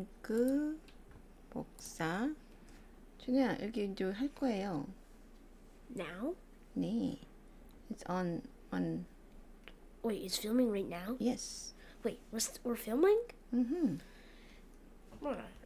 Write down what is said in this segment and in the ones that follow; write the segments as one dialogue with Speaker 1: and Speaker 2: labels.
Speaker 1: 링크 복사. 준우야, 여기 이제 할 거예요.
Speaker 2: Now?
Speaker 1: 네. It's on.
Speaker 2: Wait, it's filming right now?
Speaker 1: Yes.
Speaker 2: Wait, we're filming?
Speaker 1: Mm-hmm.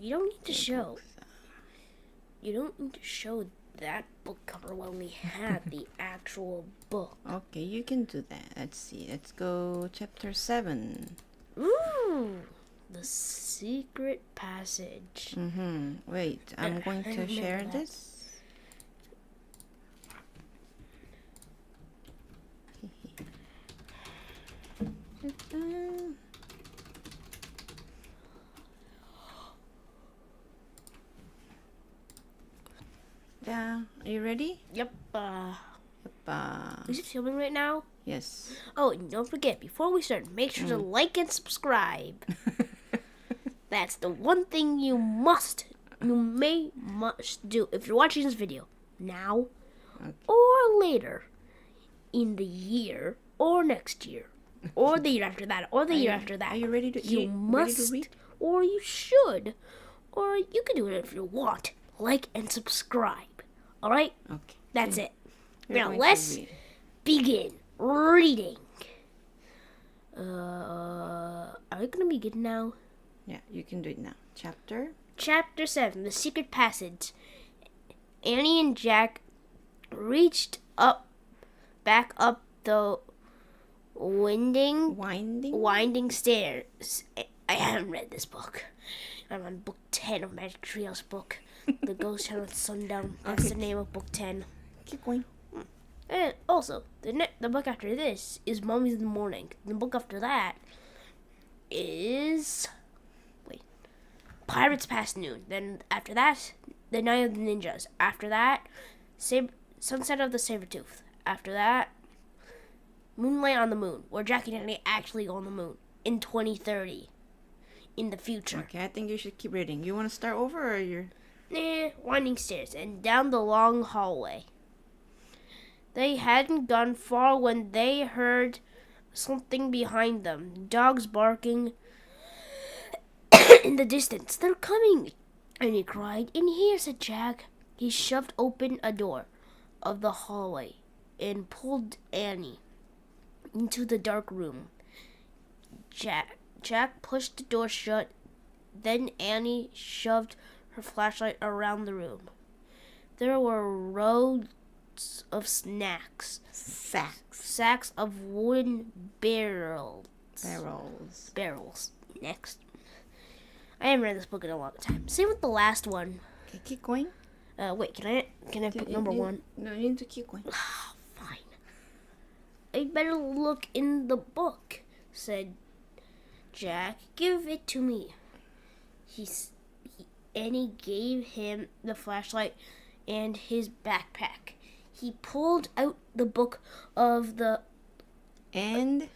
Speaker 2: You don't need to show. You don't need to show that book cover when we have the actual book.
Speaker 1: Okay, you can do that. Let's see. Let's go chapter 7.
Speaker 2: Ooh, the secret passage.
Speaker 1: Mm-hmm. Wait, I'm going to share
Speaker 2: that.
Speaker 1: this. Yeah, are you ready?
Speaker 2: Yep. Is it filming right now?
Speaker 1: Yes.
Speaker 2: Oh, and don't forget, before we start, make sure to like and subscribe. That's the one thing you must do if you're watching this video now or later in the year or next year or the year after that or the year after that.
Speaker 1: Are you ready to
Speaker 2: You must
Speaker 1: ready to read?
Speaker 2: or you should or you can do it if you want. Like and subscribe. All right?
Speaker 1: Okay.
Speaker 2: That's it.
Speaker 1: You're
Speaker 2: Now
Speaker 1: going to
Speaker 2: let's
Speaker 1: read.
Speaker 2: begin reading. Are we gonna begin now?
Speaker 1: Yeah, you can do it now.
Speaker 2: Chapter 7, The Secret Passage. Annie and Jack reached back up the winding stairs. I haven't read this book. I'm on book 10 of Magic Trio's book. The Ghost Town at Sundown. That's the name of book 10.
Speaker 1: Keep going.
Speaker 2: And also, the book after this is Mummies in the Morning. The book after that is... Pirates Past Noon. Then after that, The Night of the Ninjas. After that, Sunset of the Sabertooth. After that, Moonlight on the Moon, where Jack and Annie actually go on the moon in 2030, in the future.
Speaker 1: Okay, I think you should keep reading. You want to start over or you're...
Speaker 2: Winding stairs and down the long hallway. They hadn't gone far when they heard something behind them. Dogs barking in the distance. They're coming! And he cried. In here, said Jack. He shoved open a door of the hallway and pulled Annie into the dark room. Jack pushed the door shut. Then Annie shoved her flashlight around the room. There were rows of sacks of wooden barrels. Next. I haven't read this book in a long time. Same with the last one.
Speaker 1: Okay, keep going.
Speaker 2: Wait, can I put number 1?
Speaker 1: No, you need to keep going.
Speaker 2: Fine. I better look in the book, said Jack. Give it to me. Annie gave him the flashlight and his backpack. He pulled out the book of the... And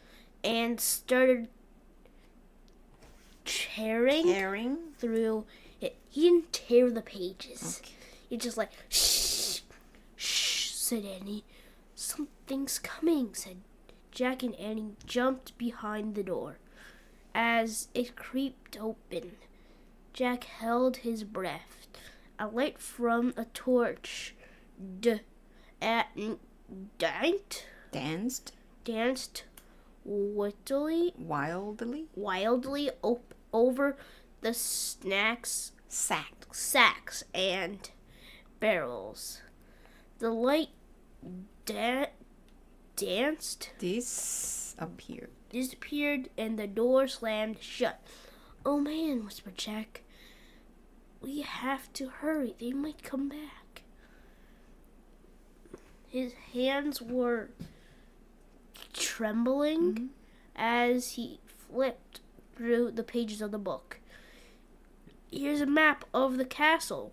Speaker 2: started tearing through it. He didn't tear the pages.
Speaker 1: Okay.
Speaker 2: He just like, shh, said Annie. Something's coming, said Jack, and Annie jumped behind the door. As it creaked open, Jack held his breath. A light from a torch danced wildly over the sacks and barrels. The light disappeared and the door slammed shut. Oh man, whispered Jack. We have to hurry. They might come back. His hands were trembling as he flipped through the pages of the book. Here's a map of the castle,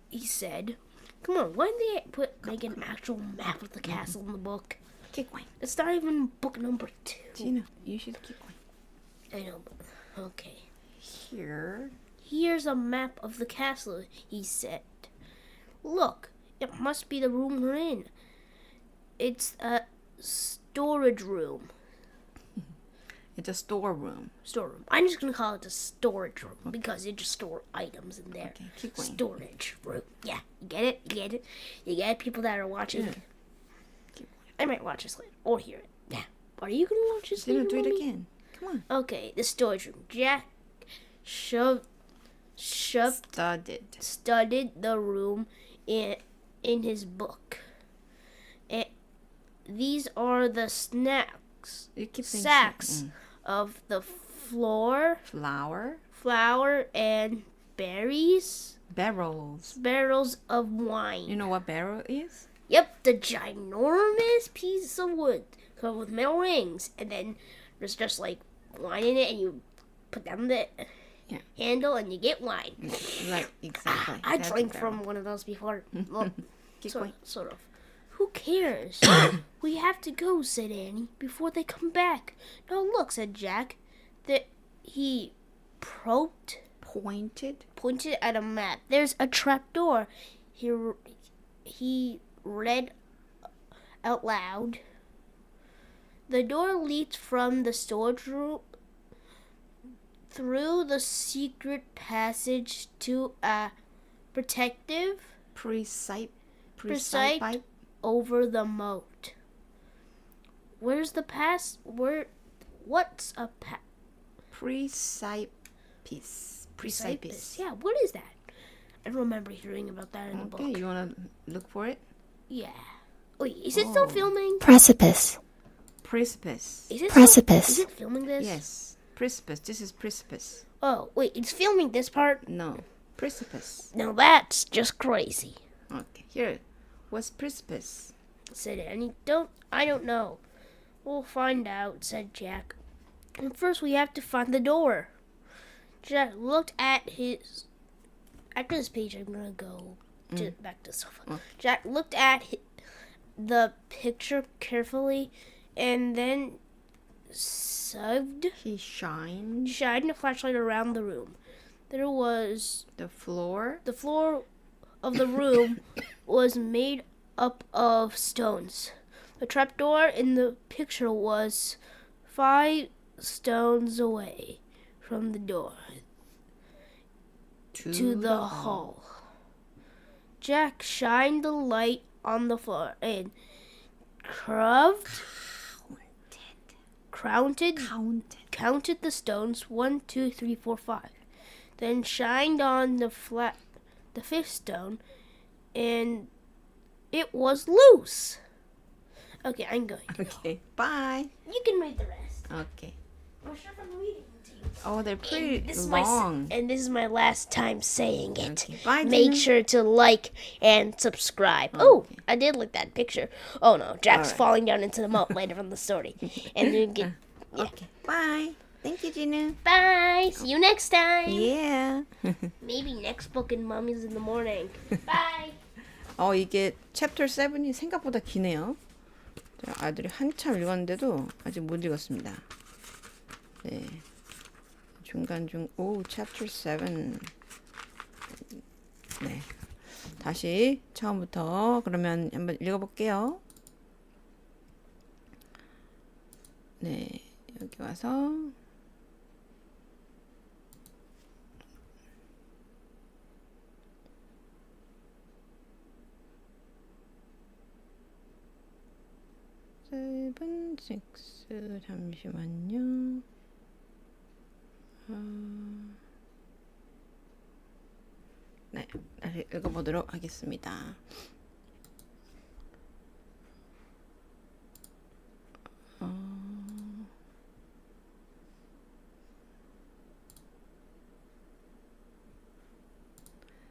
Speaker 2: he said. Come on, why didn't they make an actual map of the castle in the book?
Speaker 1: Keep going.
Speaker 2: It's not even book number 2.
Speaker 1: Gina, you should keep going.
Speaker 2: I know, but okay.
Speaker 1: Here's
Speaker 2: a map of the castle, he said. Look, it must be the room we're in. It's a storage room.
Speaker 1: It's a storeroom.
Speaker 2: Storeroom. I'm just gonna call it the storage room because you just store items in there.
Speaker 1: Okay, keep going.
Speaker 2: Storage room. Yeah, you get it? You get it? You get it? People that are watching.
Speaker 1: Yeah.
Speaker 2: I might watch this later or hear it. Yeah. Are you gonna watch this later?
Speaker 1: Do it
Speaker 2: Mommy?
Speaker 1: again. Come on.
Speaker 2: Okay, the storage room. Jack studied the room in his book. And these are the
Speaker 1: You keep saying
Speaker 2: sacks of the
Speaker 1: flour,
Speaker 2: flour and berries,
Speaker 1: barrels
Speaker 2: of wine.
Speaker 1: You know what barrel is?
Speaker 2: Yep, the ginormous piece of wood covered with metal rings, and then there's just like wine in it, and you put down the handle, and you get wine.
Speaker 1: Right, exactly.
Speaker 2: I
Speaker 1: That's
Speaker 2: drank
Speaker 1: a barrel.
Speaker 2: from one of those before. Well,
Speaker 1: Keep going.
Speaker 2: sort of. Who cares? We have to go, said Annie, before they come back. No, look, said Jack. He pointed at a map. There's a trap door. He read out loud. The door leads from the storage room through the secret passage to a protective
Speaker 1: Precipice.
Speaker 2: over the moat. Where's the pass? What's a
Speaker 1: Precipice.
Speaker 2: Yeah, what is that? I don't remember hearing about that in the book.
Speaker 1: Okay, you wanna look for it?
Speaker 2: Yeah. Wait, is it still filming?
Speaker 3: Precipice.
Speaker 2: Is it
Speaker 3: Precipice.
Speaker 2: Is it filming this?
Speaker 1: Yes. Precipice. This is precipice.
Speaker 2: Oh, wait, it's filming this part?
Speaker 1: No. Precipice.
Speaker 2: Now that's just crazy,
Speaker 1: Okay. Here. What's precipice?
Speaker 2: said Annie. I don't know. We'll find out, said Jack. And first we have to find the door. Jack looked at his... After this page, I'm going to go back to the sofa. Jack looked at the picture carefully and then
Speaker 1: He shined
Speaker 2: a flashlight around the room. There was...
Speaker 1: the floor.
Speaker 2: The floor of the room was made up of stones. The trapdoor in the picture was 5 stones away from the door to the hall. Jack shined the light on the floor and counted the stones 1, 2, 3, 4, 5. Then shined on the 5th stone, and it was loose. Okay, I'm going.
Speaker 1: Okay. Bye.
Speaker 2: You can read the rest.
Speaker 1: Okay.
Speaker 2: I'm sure I'm reading to you.
Speaker 1: Oh, they're pretty
Speaker 2: This is
Speaker 1: long.
Speaker 2: this is my last time saying it.
Speaker 1: Okay. Bye,
Speaker 2: Make
Speaker 1: Gina.
Speaker 2: sure to like and subscribe. Oh, I did like that picture. Oh no, Jack's
Speaker 1: Alright.
Speaker 2: falling down into the moat later from the story. And you get
Speaker 1: Okay. Bye. Thank you, Gina.
Speaker 2: bye. See you next time.
Speaker 1: Yeah.
Speaker 2: Maybe next book in Mommy's in the morning. Bye.
Speaker 1: 이게 챕터 7이 생각보다 기네요. 아들이 한참 읽었는데도 아직 못 읽었습니다. 네. 챕터 7. 네. 다시 처음부터 그러면 한번 읽어볼게요. 네. 여기 와서 세븐, 식스, 잠시만요. 네, 다시 읽어보도록 하겠습니다.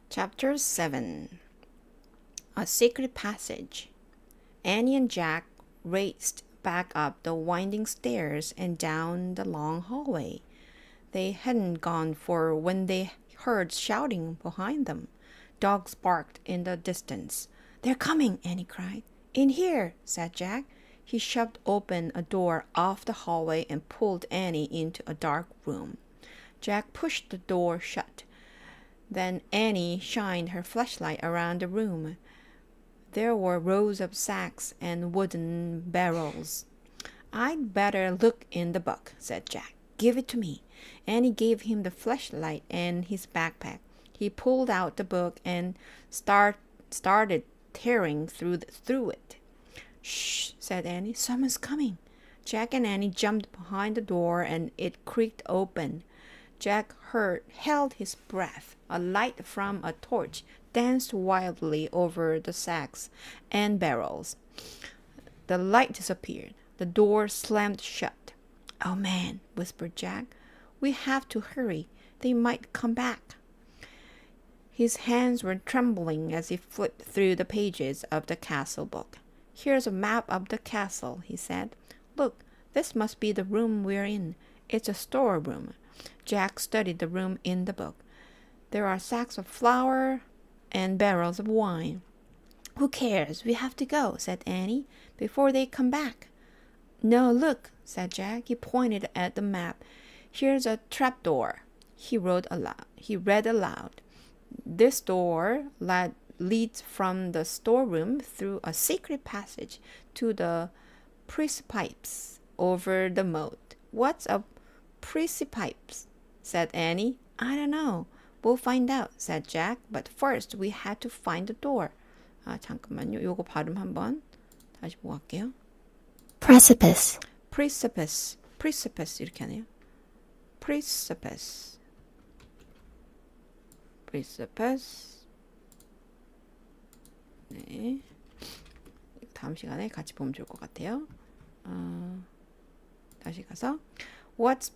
Speaker 1: Chapter 7. A secret passage. Annie and Jack raced back up the winding stairs and down the long hallway. They hadn't gone far when they heard shouting behind them. Dogs barked in the distance. "They're coming," Annie cried. "In here," said Jack. He shoved open a door off the hallway and pulled Annie into a dark room. Jack pushed the door shut. Then Annie shined her flashlight around the room. There were rows of sacks and wooden barrels. I'd better look in the book, said Jack. Give it to me. Annie gave him the flashlight and his backpack. He pulled out the book and started tearing through it. Shh, said Annie. Someone's coming. Jack and Annie jumped behind the door and it creaked open. Jack held his breath. A light from a torch danced wildly over the sacks and barrels. The light disappeared. The door slammed shut. Oh man, whispered Jack. We have to hurry. They might come back. His hands were trembling as he flipped through the pages of the castle book. Here's a map of the castle, he said. Look, this must be the room we're in. It's a storeroom. Jack studied the room in the book. There are sacks of flour and barrels of wine. Who cares? We have to go, said Annie, before they come back. No, look, said Jack. He pointed at the map. Here's a trapdoor. He read aloud. This door leads from the storeroom through a secret passage to the precipice over the moat. What's a precipice? Said Annie. I don't know. We'll find out, said Jack. But first we had to find the door. 잠깐만요. 요거 발음 한번 다시 보고 갈게요.
Speaker 3: precipice,
Speaker 1: precipice, precipice 이렇게 하네요. precipice, precipice. 네. 다음 시간에 같이 보면 좋을 것 같아요. 다시 가서 What's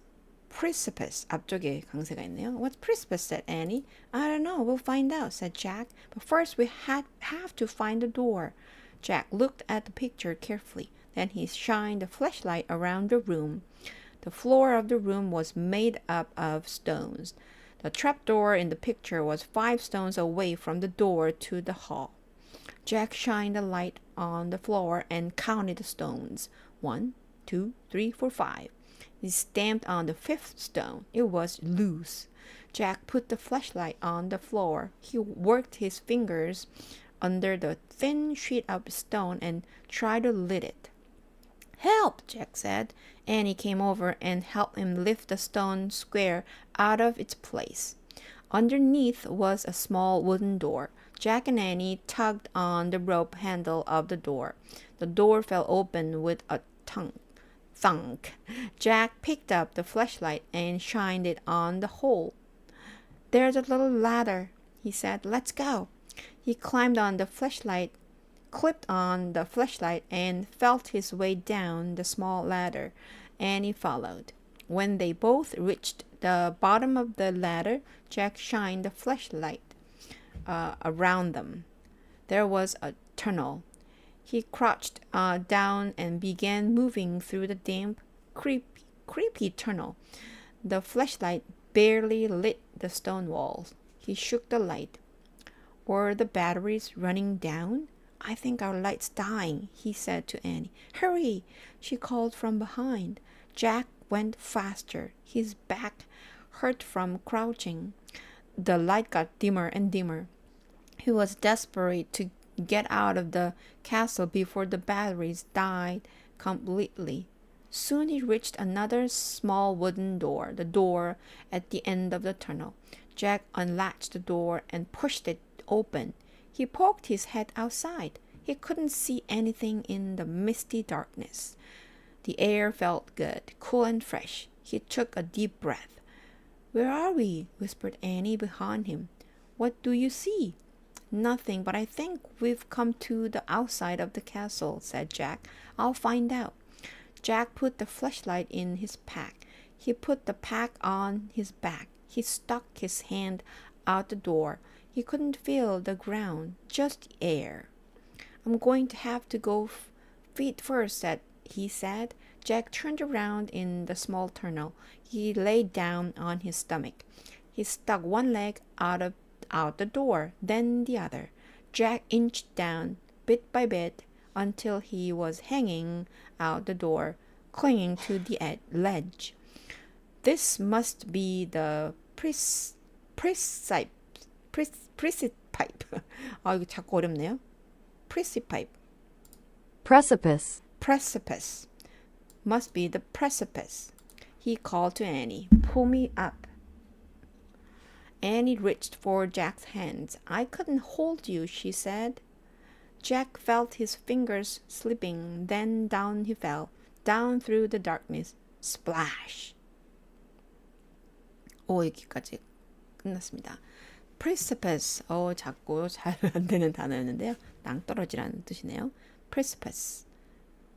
Speaker 1: precipice? 앞쪽에 강세가 있네요. What's precipice? said Annie. I don't know. We'll find out, said Jack. But first we have to find the door. Jack looked at the picture carefully. Then he shined the flashlight around the room. The floor of the room was made up of stones. The trapdoor in the picture was 5 stones away from the door to the hall. Jack shined the light on the floor and counted the stones. 1, 2, 3, 4, 5. He stamped on the 5th stone. It was loose. Jack put the flashlight on the floor. He worked his fingers under the thin sheet of stone and tried to lift it. Help, Jack said. Annie came over and helped him lift the stone square out of its place. Underneath was a small wooden door. Jack and Annie tugged on the rope handle of the door. The door fell open with a thunk. Jack picked up the flashlight and shined it on the hole. There's a little ladder, he said. Let's go. He climbed on the flashlight, clipped on the flashlight, and felt his way down the small ladder. Annie followed. When they both reached the bottom of the ladder, Jack shined the flashlight around them. There was a tunnel. He crouched down and began moving through the damp, creepy tunnel. The flashlight barely lit the stone walls. He shook the light. Were the batteries running down? I think our light's dying, he said to Annie. Hurry, she called from behind. Jack went faster. His back hurt from crouching. The light got dimmer and dimmer. He was desperate to get out of the castle before the batteries died completely. Soon he reached another small wooden door, the door at the end of the tunnel. Jack unlatched the door and pushed it open. He poked his head outside. He couldn't see anything in the misty darkness. The air felt good, cool and fresh. He took a deep breath. Where are we? Whispered Annie behind him. What do you see? Nothing, but I think we've come to the outside of the castle, said Jack. I'll find out. Jack put the flashlight in his pack. He put the pack on his back. He stuck his hand out the door. He couldn't feel the ground, just air. I'm going to have to go feet first, he said. Jack turned around in the small tunnel. He lay down on his stomach. He stuck one leg out the door, then the other. Jack inched down bit by bit until he was hanging out the door, clinging to the ledge. This must be the precipice. 이거 자꾸 어렵네요. precipice.
Speaker 3: precipice,
Speaker 1: precipice. Must be the precipice. He called to Annie. Pull me up. Annie reached for Jack's hands. I couldn't hold you, she said. Jack felt his fingers slipping. Then down he fell, down through the darkness. Splash. 여기까지 끝났습니다. precipice. 자꾸 잘 안 되는 단어였는데요. 낭떠러지라는 뜻이네요. precipice.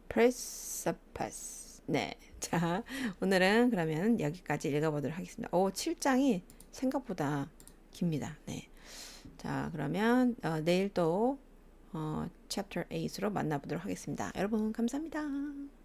Speaker 1: precipice. 네. 자, 오늘은 그러면 여기까지 읽어보도록 하겠습니다. 7장이 생각보다 깁니다. 네. 자, 그러면 내일 또 chapter 8으로 만나보도록 하겠습니다. 여러분 감사합니다.